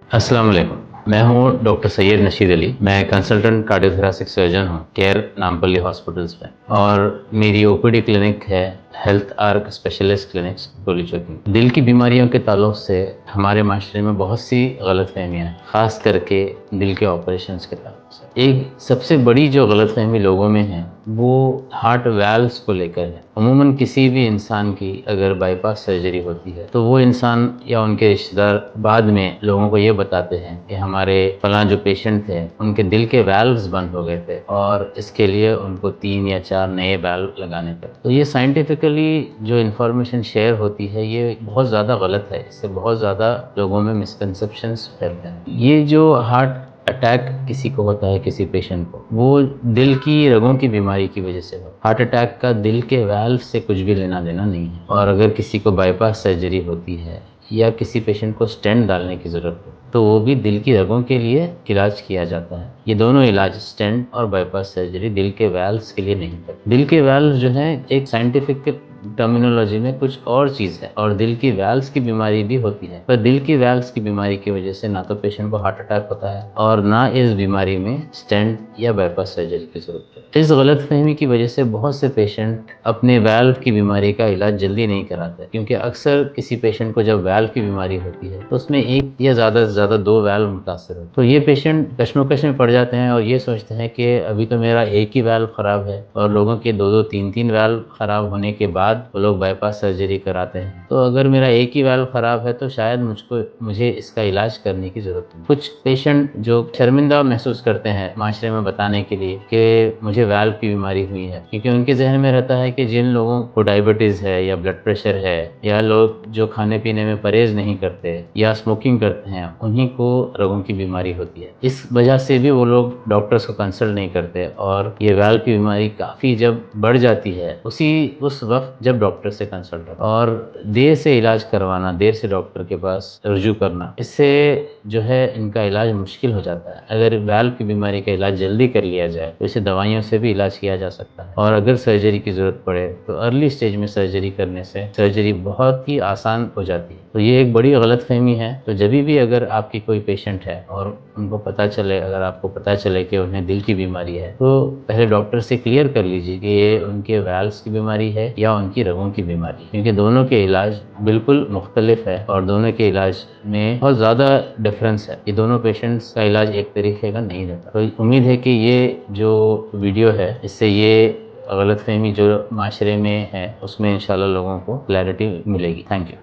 अस्सलाम वालेकुम। मैं हूँ डॉक्टर सैयद नशीद अली। मैं कंसल्टेंट कार्डियोथोरेसिक सर्जन हूँ केयर नामपल्ली हॉस्पिटल्स में, और मेरी ओपीडी क्लिनिक है हेल्थ आर्क स्पेशलिस्ट क्लिनिक्स टोली चौकी। दिल की बीमारियों के ताल्लुक से हमारे माशरे में बहुत सी गलतफहमियाँ हैं, ख़ास करके दिल के ऑपरेशंस के ताल्लुक से। एक सबसे बड़ी जो गलतफहमी लोगों में है वो हार्ट वाल्व्स को लेकर है। अमूमन किसी भी इंसान की अगर बाईपास सर्जरी होती है तो वो इंसान या उनके रिश्तेदार बाद में लोगों को ये बताते हैं कि हमारे फलां जो पेशेंट थे उनके दिल के वाल्व्स बंद हो गए थे और इसके लिए उनको 3 या 4 नए वाल्व लगाने पड़े। तो ये साइंटिफिकली जो इन्फॉर्मेशन शेयर होती है ये बहुत ज़्यादा गलत है। इससे बहुत ज़्यादा लोगों में मिसकंसेप्शंस फैलते हैं। ये जो हार्ट अटैक किसी को होता है, किसी पेशेंट को, वो दिल की रगों की बीमारी की वजह से हो। हार्ट अटैक का दिल के वाल्व से कुछ भी लेना देना नहीं है। और अगर किसी को बाईपास सर्जरी होती है या किसी पेशेंट को स्टेंट डालने की ज़रूरत हो तो वो भी दिल की रगों के लिए इलाज किया जाता है। ये दोनों इलाज, स्टेंट और बाईपास सर्जरी, दिल के वाल्व्स के लिए नहीं है। दिल के वाल्व जो है एक साइंटिफिक टर्मिनोलॉजी में कुछ और चीज़ है, और दिल की वाल्व्स की बीमारी भी होती है। पर दिल की वाल्व्स की बीमारी की वजह से ना तो पेशेंट को हार्ट अटैक होता है और ना इस बीमारी में स्टेंट या बाईपास सर्जरी की जरूरत है। इस गलतफहमी की वजह से बहुत से पेशेंट अपने वाल्व की बीमारी का इलाज जल्दी नहीं कराते, क्योंकि अक्सर किसी पेशेंट को जब वाल्व की बीमारी होती है तो उसमें एक या ज़्यादा से ज़्यादा 2 वाल्व मुतासर होते हैं। तो ये पेशेंट कश्मकश में पड़ जाते हैं और ये सोचते हैं कि अभी तो मेरा एक ही वाल्व ख़राब है, और लोगों के 2-2, 3-3 वाल्व ख़राब होने के बाद वो लोग बाईपास सर्जरी कराते हैं। तो अगर मेरा एक ही वाल्व ख़राब है तो शायद मुझे इसका इलाज करने की ज़रूरत है। कुछ पेशेंट जो शर्मिंदा महसूस करते हैं माशरे में बताने के लिए कि मुझे वाल्व की बीमारी हुई है, क्योंकि उनके जहन में रहता है कि जिन लोगों को डायबिटीज़ है या ब्लड प्रेशर है, या लोग जो खाने पीने में परहेज़ नहीं करते या स्मोकिंग करते हैं, उन्हीं को रगों की बीमारी होती है। इस वजह से भी वो लोग डॉक्टर्स को कंसल्ट नहीं करते, और ये वाल्व की बीमारी काफ़ी जब बढ़ जाती है उस वक्त जब डॉक्टर से कंसल्ट करते, और देर से इलाज करवाना, देर से डॉक्टर के पास रुजू करना, इससे जो है इनका इलाज मुश्किल हो जाता है। अगर वाल्व की बीमारी का इलाज जल्दी कर लिया जाए तो इसे दवाइयों से भी इलाज किया जा सकता है, और अगर सर्जरी की ज़रूरत पड़े तो अर्ली स्टेज में सर्जरी करने से सर्जरी बहुत ही आसान हो जाती है। तो ये एक बड़ी गलतफहमी है। तो जब भी अगर आपकी कोई पेशेंट है और अगर आपको पता चले कि उन्हें दिल की बीमारी है, तो पहले डॉक्टर से क्लियर कर लीजिए कि ये उनके वाल्व्स की बीमारी है या उनकी रगों की बीमारी, क्योंकि दोनों के इलाज बिल्कुल मुख्तलिफ है और दोनों के इलाज में बहुत ज़्यादा डिफरेंस है। ये दोनों पेशेंट्स का इलाज एक तरीके का नहीं रहता। तो उम्मीद है कि ये जो वीडियो है इससे ये गलतफहमी जो माशरे में है उसमें इंशाल्लाह लोगों को क्लैरिटी मिलेगी। Thank you.